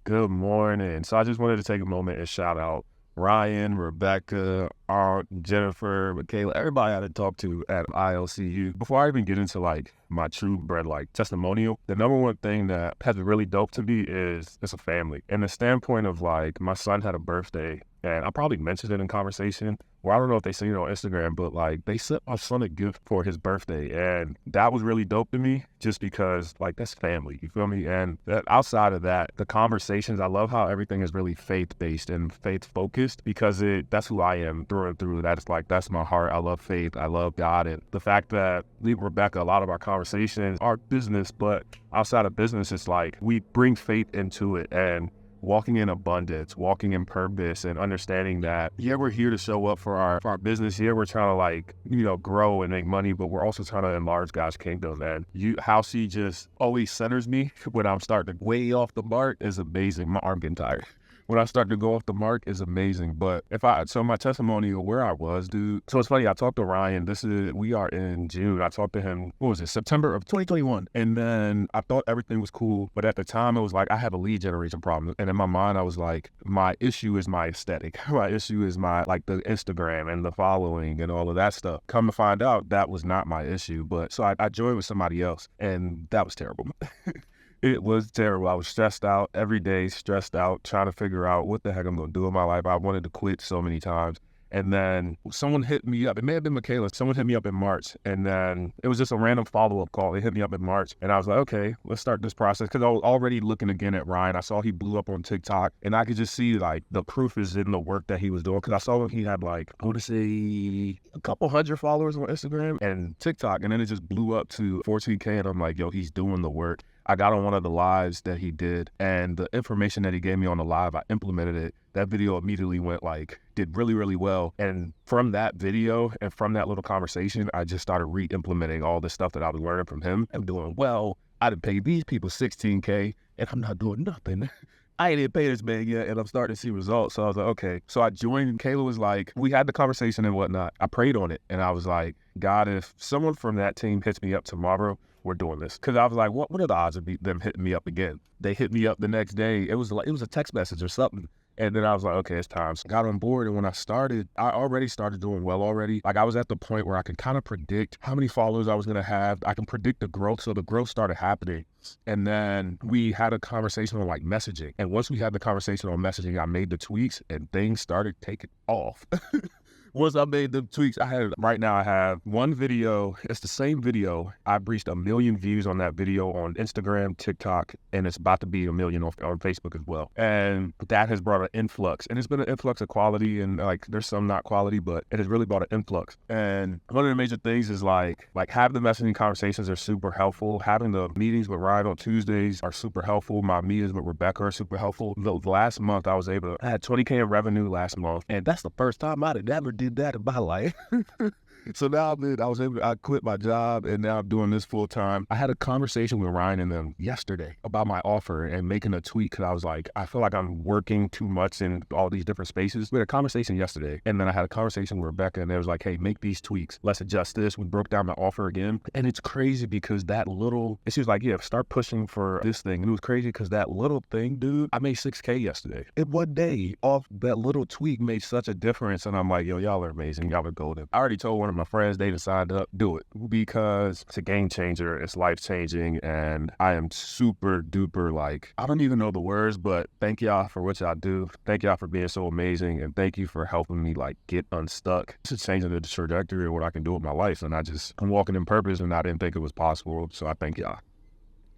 Good morning. So I just wanted to take a moment and shout out Ryan, Rebecca, Aunt, Jennifer, Michaela, everybody I had to talk to at ILCU. Before I even get into like my true bread like testimonial, the number one thing that has been really dope to me is it's a family. And the standpoint of like my son had a birthday, and I probably mentioned it in conversation. Well, I don't know if they seen it on Instagram, but like they sent my son a gift for his birthday, and that was really dope to me just because like that's family, you feel me? And that outside of that, the conversations, I love how everything is really faith-based and faith-focused because that's who I am through and through. That's my heart. I love faith. I love God. And the fact that Rebecca, a lot of our conversations are business, but outside of business, it's like we bring faith into it and walking in abundance, walking in purpose, and understanding that, yeah, we're here to show up for our business. Yeah, we're trying to like, grow and make money, but we're also trying to enlarge God's kingdom. And how she just always centers me when I'm starting to way off the mark is amazing. My arm getting tired. When I start to go off the mark is amazing. But so my testimonial where I was, dude. So it's funny, I talked to Ryan. We are in June. I talked to him, what was it, September of 2021. And then I thought everything was cool. But at the time, it was like I have a lead generation problem. And in my mind, I was like, my issue is my aesthetic. My issue is the Instagram and the following and all of that stuff. Come to find out, that was not my issue. But so I joined with somebody else, and that was terrible. It was terrible. I was stressed out every day, trying to figure out what the heck I'm going to do in my life. I wanted to quit so many times. And then someone hit me up. It may have been Michaela. Someone hit me up in March. And then it was just a random follow-up call. They hit me up in March. And I was like, okay, let's start this process. Because I was already looking again at Ryan. I saw he blew up on TikTok. And I could just see like the proof is in the work that he was doing. Because I saw he had like, I want to say a couple hundred followers on Instagram and TikTok. And then it just blew up to 14K. And I'm like, yo, he's doing the work. I got on one of the lives that he did, and the information that he gave me on the live, I implemented it. That video immediately did really, really well. And from that video and from that little conversation, I just started re-implementing all the stuff that I was learning from him. I'm doing well. I done paid these people 16K, and I'm not doing nothing. I ain't even paid this man yet, and I'm starting to see results. So I was like, okay. So I joined, and Kayla was like, we had the conversation and whatnot. I prayed on it, and I was like, God, if someone from that team hits me up tomorrow, we're doing this. Because I was like, what are the odds of them hitting me up again? They hit me up the next day. It was a text message or something. And then I was like, okay, it's time. So I got on board, and when I already started doing well already. Like I was at the point where I could kind of predict how many followers I was going to have. I can predict the growth. So the growth started happening. And then we had a conversation on like messaging. And once we had the conversation on messaging, I made the tweaks and things started taking off. Once I made the tweaks, I have one video. It's the same video. I've reached 1 million views on that video on Instagram, TikTok, and it's about to be 1 million on Facebook as well. And that has brought an influx. And it's been an influx of quality, and like there's some not quality, but it has really brought an influx. And one of the major things is like having the messaging conversations are super helpful. Having the meetings with Ryan on Tuesdays are super helpful. My meetings with Rebecca are super helpful. The last month I had 20K in revenue last month, and that's the first time I had ever did that in my life. So now I quit my job, and now I'm doing this full time. I had a conversation with Ryan and them yesterday about my offer and making a tweak because I was like, I feel like I'm working too much in all these different spaces. We had a conversation yesterday, and then I had a conversation with Rebecca, and they was like, hey, make these tweaks. Let's adjust this. We broke down my offer again. And it's crazy because she was like, yeah, start pushing for this thing. And it was crazy because that little thing, dude, I made 6K yesterday. In one day off that little tweak made such a difference. And I'm like, yo, y'all are amazing. Y'all are golden. I already told one of my friends, they decided to do it because it's a game changer. It's life changing. And I am super duper I don't even know the words, but thank y'all for what y'all do. Thank y'all for being so amazing. And thank you for helping me get unstuck. It's changing the trajectory of what I can do with my life. And I'm walking in purpose, and I didn't think it was possible. So I thank y'all.